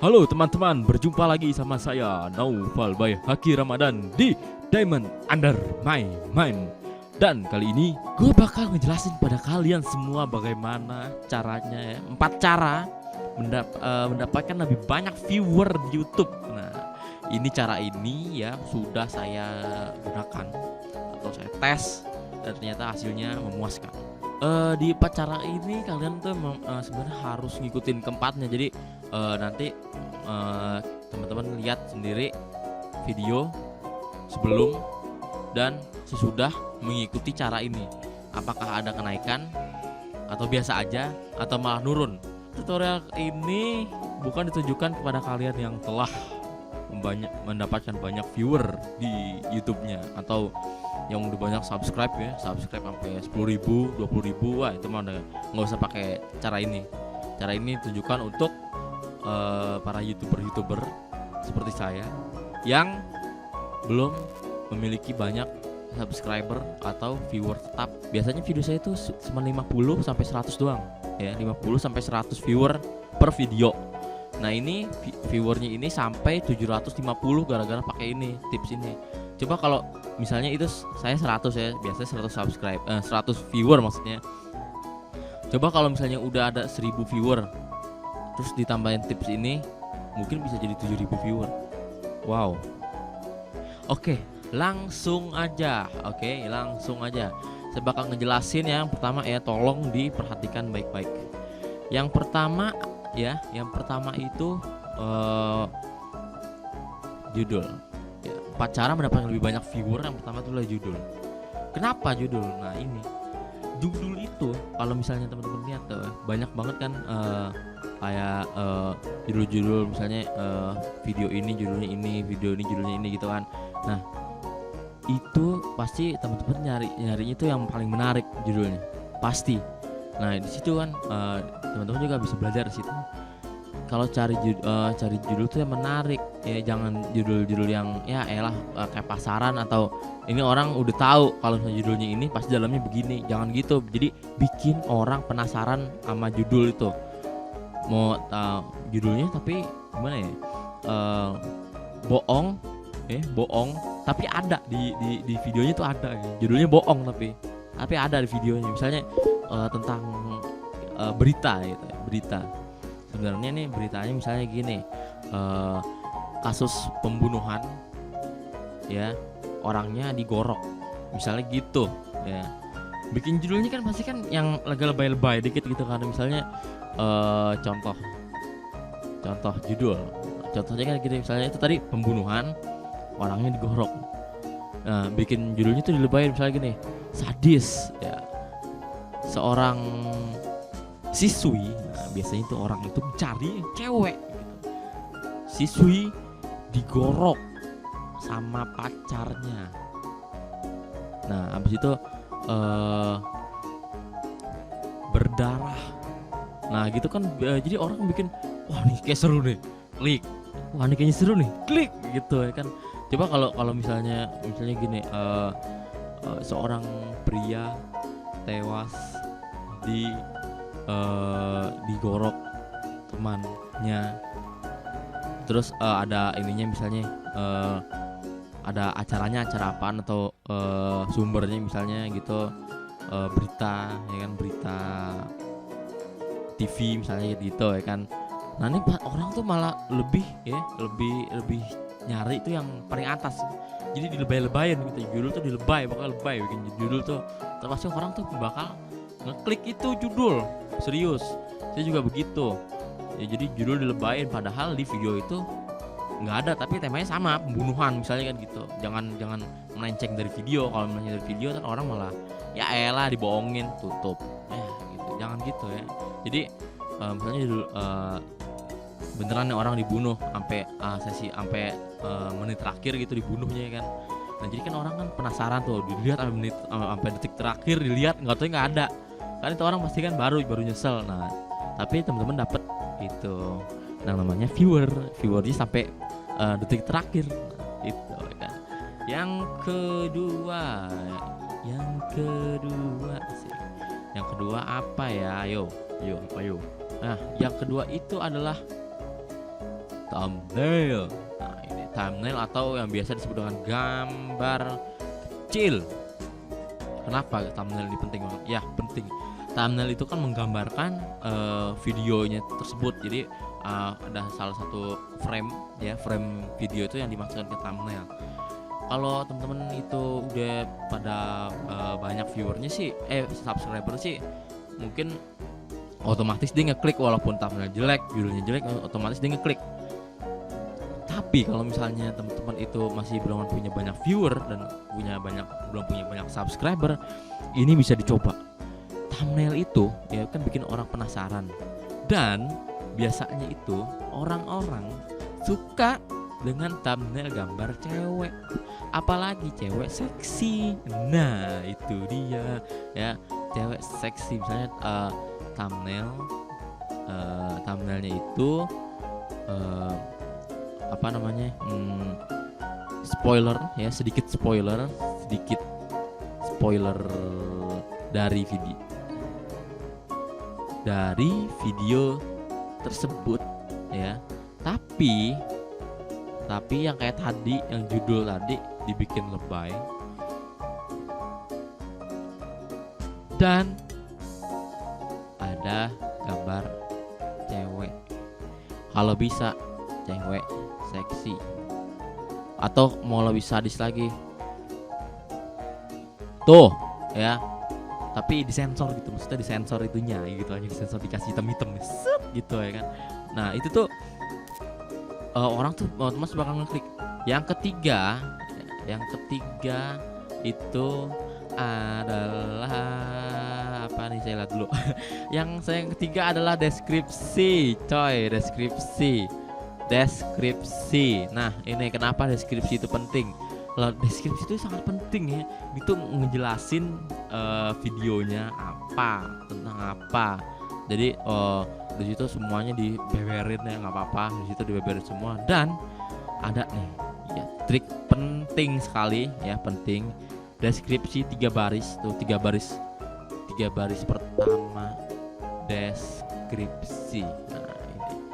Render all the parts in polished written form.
Halo teman-teman, berjumpa lagi sama saya Naufal by Haki Ramadan di Diamond Under My Mind. Dan kali ini gue bakal ngejelasin pada kalian semua bagaimana caranya ya, 4 cara mendapatkan lebih banyak viewer di YouTube. Nah, ini cara ini ya sudah saya gunakan atau saya tes dan ternyata hasilnya memuaskan. Di 4 cara ini kalian tuh sebenarnya harus ngikutin keempatnya. Jadi nanti teman-teman lihat sendiri video sebelum dan sesudah mengikuti cara ini, apakah ada kenaikan atau biasa aja atau malah nurun. Tutorial ini bukan ditujukan kepada kalian yang telah mendapatkan banyak viewer di YouTube-nya atau yang udah banyak subscribe sampai 10.000, 20.000, wah itu mah udah nggak usah pakai cara ini. Cara ini ditujukan untuk para youtuber seperti saya yang belum memiliki banyak subscriber atau viewer tetap. Biasanya video saya itu cuma 50 sampai 100 doang ya, 50 sampai 100 viewer per video. Nah, ini viewernya ini sampai 750 gara-gara pakai ini, tips ini. Coba kalau misalnya itu saya 100 ya, biasanya 100 subscribe 100 viewer maksudnya. Coba kalau misalnya udah ada 1000 viewer terus ditambahin tips ini, mungkin bisa jadi 7000 viewer. Wow. Oke, langsung aja. Saya bakal ngejelasin yang pertama ya, tolong diperhatikan baik-baik. Yang pertama itu judul. Ya, 4 cara mendapatkan lebih banyak viewer. Yang pertama itu adalah judul. Kenapa judul? Nah, ini judul itu kalau misalnya teman-teman lihat tuh, banyak banget kan kayak judul-judul misalnya video ini judulnya ini, video ini judulnya ini gitu kan. Nah, itu pasti teman-teman nyarinya itu yang paling menarik judulnya pasti. Nah, di situ kan teman-teman juga bisa belajar di situ. Kalau cari judul tuh yang menarik ya, jangan judul-judul yang ya elah kayak pasaran atau ini orang udah tahu kalau judulnya ini pasti dalamnya begini. Jangan gitu. Jadi bikin orang penasaran sama judul itu. Mau tahu judulnya tapi gimana ya? Bohong tapi ada di videonya tuh ada ya. Judulnya bohong tapi ada di videonya. Misalnya tentang berita gitu ya, berita. Sebenarnya nih beritanya misalnya gini, kasus pembunuhan ya, orangnya digorok misalnya gitu ya. Bikin judulnya kan pasti kan yang agak lebay-lebay dikit gitu kan. Misalnya contoh judul, contohnya kan gini, misalnya itu tadi pembunuhan, orangnya digorok. Nah, bikin judulnya tuh dilebayin misalnya gini, sadis ya, seorang siswi. Nah, biasanya itu orang itu mencari cewek gitu. Siswi digorok sama pacarnya. Nah, abis itu berdarah. Nah, gitu kan jadi orang bikin, wah nih kayak seru nih, klik. Wah nih kayaknya seru nih, klik gitu ya kan. Coba kalau misalnya gini, seorang pria tewas digorok temannya. Terus ada ininya misalnya ada acara apaan atau sumbernya misalnya gitu, berita ya kan, berita TV misalnya gitu ya kan. Nah, ini orang tuh malah lebih nyari itu yang paling atas. Jadi dilebay-lebayin gitu. Judul tuh bakal lebay bikin judul tuh. Terpaksa orang tuh bakal ngeklik itu judul. Serius. Saya juga begitu. Ya, jadi judul dilebayin padahal di video itu nggak ada, tapi temanya sama, pembunuhan misalnya kan gitu. Jangan melenceng dari video. Kalau melenceng dari video kan orang malah ya elah dibohongin, tutup. Ya gitu. Jangan gitu ya. Jadi misalnya judul beneran nih orang dibunuh sampai menit terakhir gitu dibunuhnya kan. Nah, jadi kan orang kan penasaran tuh, dilihat sampai detik terakhir, dilihat nggak tahu nggak ada kan, itu orang pasti kan baru nyesel. Nah, tapi teman-teman dapet itu yang namanya viewernya sampai detik terakhir itu kan. Yang kedua apa ya, ayo. Nah, yang kedua itu adalah thumbnail. Nah, ini thumbnail atau yang biasa disebut dengan gambar kecil. Kenapa thumbnail ini penting banget? Ya, penting. Thumbnail itu kan menggambarkan videonya tersebut. Jadi ada salah satu frame video itu yang dimasukkan ke thumbnail. Kalau teman-teman itu udah pada banyak viewernya sih, subscriber sih, mungkin otomatis dia ngeklik walaupun thumbnail jelek, videonya jelek, otomatis dia ngeklik. Tapi kalau misalnya teman-teman itu masih belum punya banyak viewer dan belum punya banyak subscriber, ini bisa dicoba. Thumbnail itu ya kan bikin orang penasaran, dan biasanya itu orang-orang suka dengan thumbnail gambar cewek, apalagi cewek seksi. Nah itu dia ya, cewek seksi. Misalnya thumbnailnya itu spoiler ya, sedikit spoiler dari video tersebut ya. Tapi yang kayak tadi, yang judul tadi dibikin lebay dan ada gambar cewek, kalau bisa cewek seksi, atau mau lebih sadis lagi tuh ya, tapi disensor gitu, maksudnya disensor itunya gitu aja, disensor, dikasih hitam-hitam gitu ya kan. Nah itu tuh orang tuh otomatis bakal ngeklik. Yang ketiga itu adalah apa nih, saya lihat dulu. Yang ketiga adalah deskripsi, coy, deskripsi. Nah ini kenapa deskripsi itu penting? Deskripsi itu sangat penting ya, itu ngejelasin videonya tentang apa. Jadi di situ semuanya dibeberin ya, nggak apa-apa, di situ dibeberin semua. Dan ada nih ya trik penting sekali ya, penting. Deskripsi 3 baris tuh, 3 baris pertama deskripsi. Nah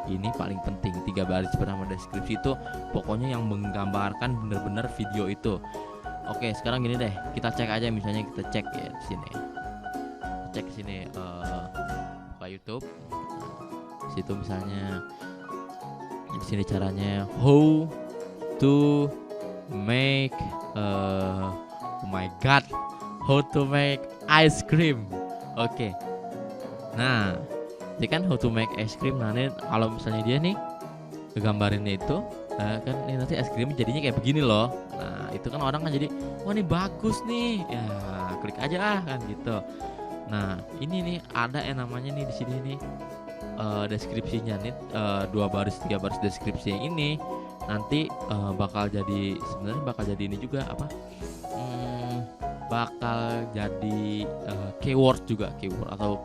ini paling penting, 3 baris pertama deskripsi itu pokoknya yang menggambarkan benar-benar video itu. Oke, sekarang gini deh, kita cek aja, misalnya kita cek ya di sini. Cek di sini ke YouTube. Di situ misalnya di sini caranya how to make how to make ice cream. Oke. Nah, ini kan how to make ice cream. Nah, ini kalau misalnya dia nih ngegambarinnya itu kan ini nanti es krim jadinya kayak begini loh. Nah, itu kan orang kan jadi, wah ini bagus nih. Ya, klik aja kan gitu. Nah, ini nih ada yang namanya nih di sini nih deskripsinya nih 2 baris 3 baris deskripsinya ini nanti bakal jadi, sebenarnya bakal jadi ini juga apa? Bakal jadi keyword juga, keyword atau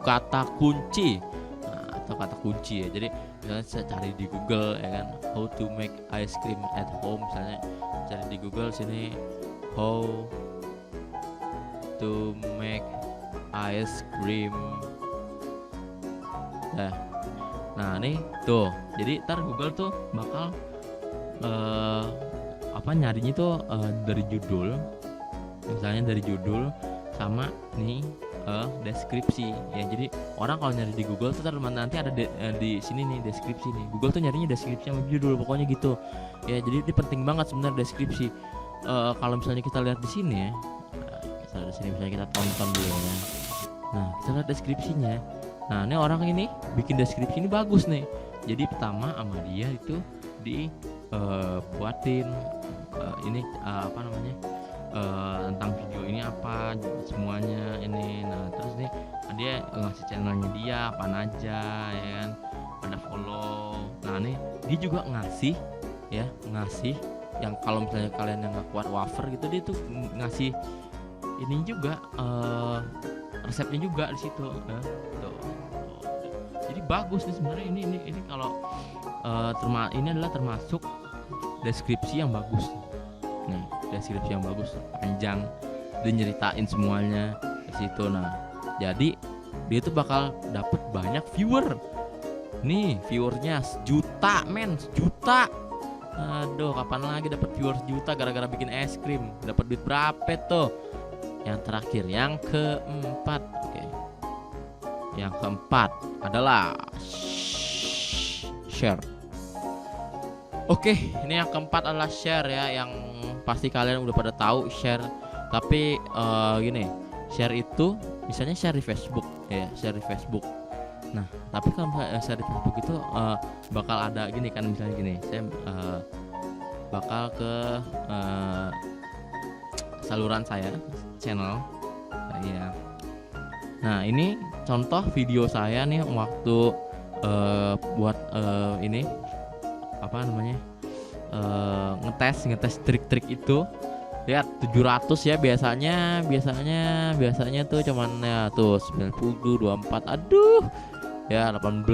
kata kunci. Nah, atau kata kunci ya. Jadi misalnya saya cari di Google ya kan, how to make ice cream at home, misalnya cari di Google sini how to make ice cream. Nah nih tuh, jadi ntar Google tuh bakal nyarinya tuh dari judul, misalnya dari judul sama nih deskripsi ya. Jadi orang kalau nyari di Google tuh nanti ada di sini nih deskripsi nih. Google tuh nyarinya deskripsi sama judul, pokoknya gitu ya. Jadi ini penting banget sebenarnya deskripsi. Kalau misalnya kita lihat di sini ya, misalnya kita tonton dulu ya. Nah kita lihat deskripsinya. Nah ini orang ini bikin deskripsi ini bagus nih. Jadi pertama sama dia itu buatin ini tentang video ini apa semuanya ini. Nah terus nih dia ngasih channelnya dia apaan aja ya kan, pada follow. Nah nih dia juga ngasih yang kalau misalnya kalian yang nggak kuat wafer gitu, dia tuh ngasih ini juga resepnya juga di situ. Tuh. Jadi bagus nih sebenarnya ini kalau ini adalah termasuk deskripsi yang bagus. Nih, deskripsi yang bagus, panjang, dia nyeritain semuanya di situ. Nah, jadi dia tuh bakal dapet banyak viewer Nih viewersnya sejuta men, sejuta. Aduh, kapan lagi dapat viewers juta gara-gara bikin es krim? Dapat duit berapa tuh? Yang terakhir, yang keempat. Oke. Yang keempat adalah share. Oke, ini yang keempat adalah share ya, yang pasti kalian udah pada tahu share. Tapi gini, share itu misalnya share di Facebook ya, share di Facebook. Nah, tapi kalau share di Facebook itu bakal ada gini kan, misalnya gini, saya bakal ke saluran saya, channel saya. Nah, ini contoh video saya nih waktu buat ini apa namanya, ngetes trik-trik itu. Lihat 700 ya, biasanya tuh cuman ya tuh 90, 24, aduh ya 18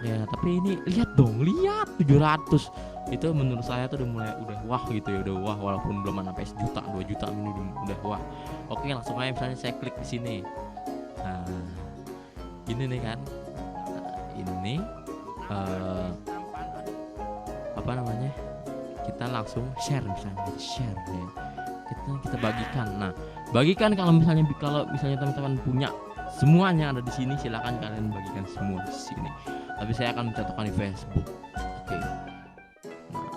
ya, tapi ini lihat 700 itu menurut saya tuh udah wah gitu ya, udah wah, walaupun belum sampai sejuta 2 juta ini udah wah. Oke, langsung aja misalnya saya klik di sini. Nah, ini nih kan, ini apa namanya, kita langsung share, misalnya share ya, kita bagikan. Nah, bagikan kalau misalnya teman-teman punya semuanya ada di sini, silakan kalian bagikan semua di sini. Tapi saya akan mencontohkan di Facebook. Oke. Nah,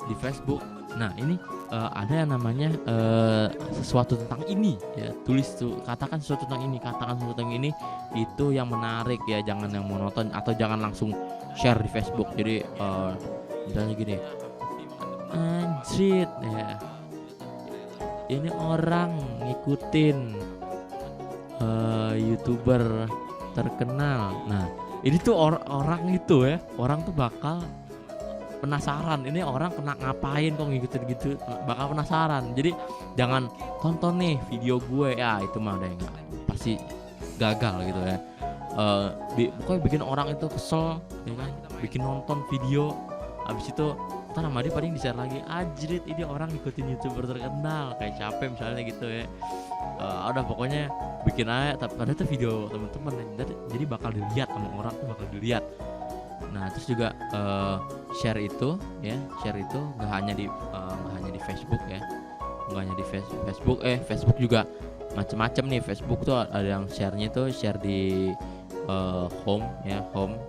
di Facebook. Nah, ini ada yang namanya sesuatu tentang ini ya. Tulis tuh, katakan sesuatu tentang ini itu yang menarik ya, jangan yang monoton, atau jangan langsung share di Facebook. Jadi misalnya gini, anjrit ya, ini orang ngikutin YouTuber terkenal. Nah, ini tuh orang itu ya, orang tuh bakal penasaran, ini orang kena ngapain kok ngikutin gitu, bakal penasaran. Jadi jangan tonton nih video gue ya, itu mah udah enggak, pasti gagal gitu ya. Pokoknya bikin orang itu kesel ya kan, bikin nonton video, abis itu ntar sama dia paling di-share lagi, ajrit ini orang ngikutin YouTuber terkenal, kayak capek misalnya gitu ya. Udah pokoknya bikin aja, tapi ada tuh video teman-teman, jadi bakal dilihat sama orang tuh, bakal dilihat. Nah, terus juga share itu nggak hanya di Facebook ya, nggak hanya di Facebook. Facebook juga macam-macam nih. Facebook tuh ada yang share-nya tuh share di home ya, home.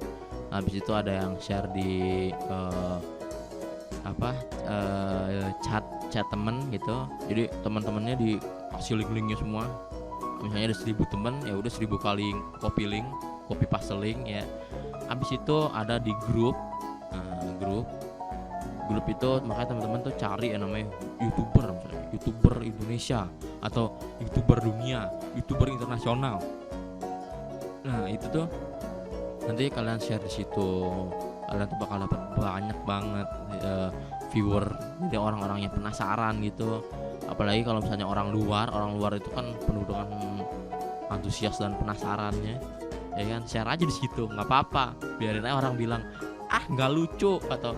Habis itu ada yang share di chat temen gitu. Jadi teman-temannya dikasih link-linknya semua. Misalnya ada 1000 teman, ya udah 1000 kali copy paste link ya. Habis itu ada di grup. Grup itu makanya teman-teman tuh cari yang namanya YouTuber, misalnya YouTuber Indonesia atau YouTuber dunia, YouTuber internasional. Nah, itu tuh nanti kalian share di situ, kalian tuh bakal dapat banyak banget viewer. Jadi orang-orang yang penasaran gitu. Apalagi kalau misalnya orang luar itu kan penuh dengan antusias dan penasarannya. Ya kan, share aja di situ, nggak apa-apa. Biarin aja orang bilang nggak lucu atau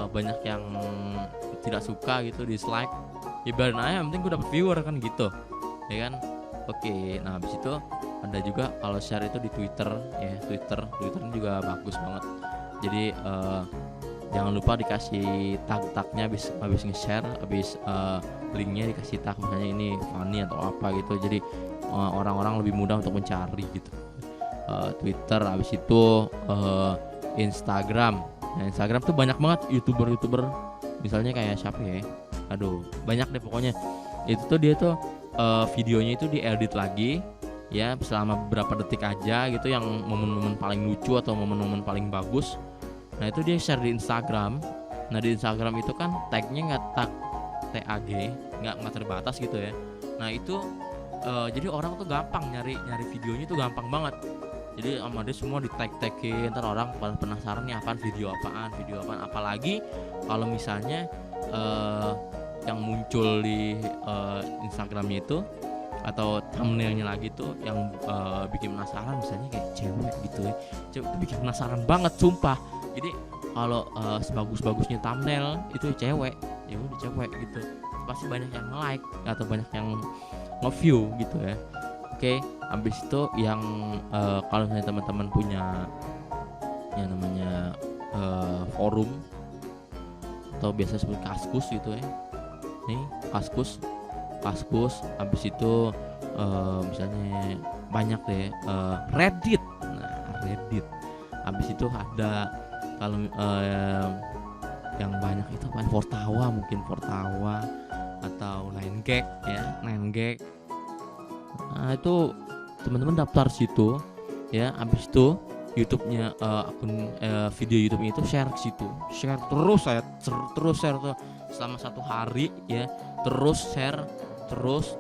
banyak yang tidak suka gitu, dislike. Ya biarin aja, yang penting gue dapet viewer kan gitu. Ya kan. Oke, nah habis itu ada juga kalau share itu di Twitter ya, Twitter ini juga bagus banget. Jadi jangan lupa dikasih tag-tagnya habis nge-share, habis linknya dikasih tag, misalnya ini funny atau apa gitu. Jadi orang-orang lebih mudah untuk mencari gitu. Twitter, habis itu Instagram. Nah, Instagram tuh banyak banget YouTuber, misalnya kayak siapa ya? Aduh, banyak deh pokoknya. Itu tuh dia tuh videonya itu diedit lagi ya, selama beberapa detik aja gitu, yang momen-momen paling lucu atau momen-momen paling bagus. Nah, itu dia share di Instagram. Nah, di Instagram itu kan tagnya nggak tag, nggak terbatas gitu ya. Nah, itu jadi orang tuh gampang nyari videonya tuh gampang banget. Jadi sama dia semua di tag-tagin, ntar orang pada penasaran nih video apaan. Apalagi kalau misalnya yang muncul di Instagramnya itu atau thumbnailnya lagi tuh yang bikin penasaran, misalnya kayak cewek gitu ya, cewek itu bikin penasaran banget sumpah. Jadi kalau sebagus-bagusnya thumbnail itu cewek, ya udah cewek gitu, pasti banyak yang like atau banyak yang nge-view gitu ya. Oke, habis itu yang kalau misalnya teman-teman punya yang namanya forum atau biasa sebut kaskus gitu ya. Nih kaskus habis itu misalnya banyak deh Reddit. Nah Reddit habis itu ada kalau yang banyak itu apa, Fortawa atau 9gag ya, 9gag. Nah itu teman-teman daftar situ ya. Habis itu YouTube-nya akun video YouTube itu share ke situ, share terus tuh selama 1 hari ya, terus share terus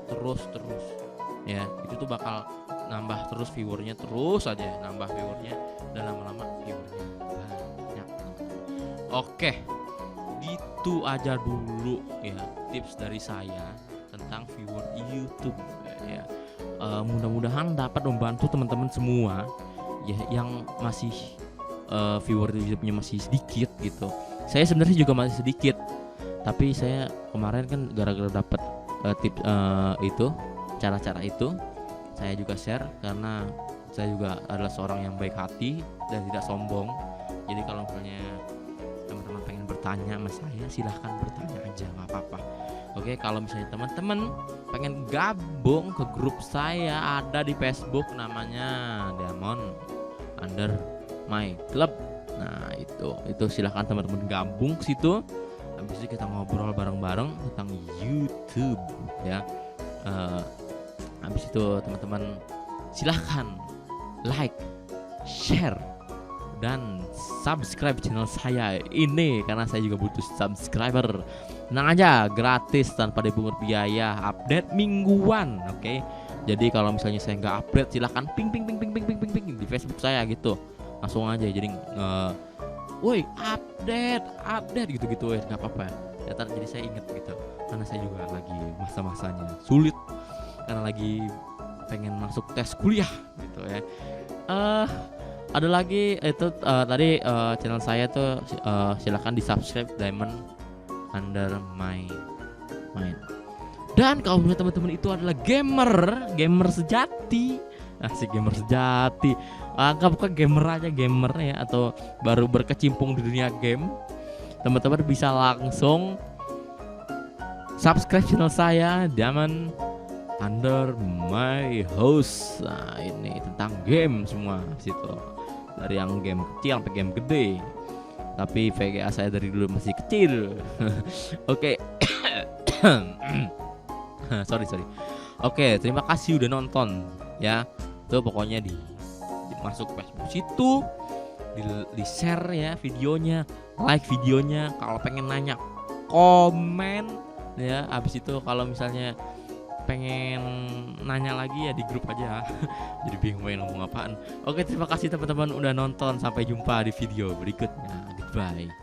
ya. Itu tuh bakal nambah terus viewernya, terus aja nambah viewernya, dan lama-lama viewernya banyak. Oke, gitu aja dulu ya tips dari saya tentang viewer YouTube ya. Mudah-mudahan dapat membantu teman-teman semua ya yang masih viewer YouTube-nya masih sedikit gitu. Saya sebenarnya juga masih sedikit, tapi saya kemarin kan gara-gara dapat tips itu, cara-cara itu, saya juga share karena saya juga adalah seorang yang baik hati dan tidak sombong. Jadi kalau misalnya teman-teman pengen bertanya sama saya, silahkan bertanya aja, nggak apa-apa. Oke, kalau misalnya teman-teman pengen gabung ke grup saya, ada di Facebook namanya Diamond Under My Club. Nah itu silahkan teman-teman gabung ke situ. Habis itu kita ngobrol bareng-bareng tentang YouTube ya. Habis itu teman-teman silahkan like, share, dan subscribe channel saya ini karena saya juga butuh subscriber. Tenang aja, gratis tanpa dipungut biaya, update mingguan. Oke. Jadi kalau misalnya saya nggak update, silahkan ping di Facebook saya gitu, langsung aja. Jadi woi update gitu nggak apa-apa ya. Jadi saya inget gitu, karena saya juga lagi masa-masanya sulit karena lagi pengen masuk tes kuliah gitu ya. Ada lagi itu tadi channel saya tuh silahkan di subscribe, Diamond Under My Mind. Dan kalau punya teman-teman itu adalah gamer sejati, asik gamer sejati, bukan gamer aja, gamer ya, atau baru berkecimpung di dunia game, teman-teman bisa langsung subscribe channel saya Diamond Under My House. Nah ini tentang game semua situ, dari yang game kecil sampai game gede. Tapi VGA saya dari dulu masih kecil. Oke. sorry. Oke, terima kasih udah nonton ya. Tuh pokoknya di masuk Facebook situ, di share ya videonya, like videonya. Kalau pengen nanya, komen ya. Habis itu kalau misalnya pengen nanya lagi ya di grup aja. Jadi bingung ngomong apaan. Oke, terima kasih teman-teman udah nonton. Sampai jumpa di video berikutnya. Goodbye.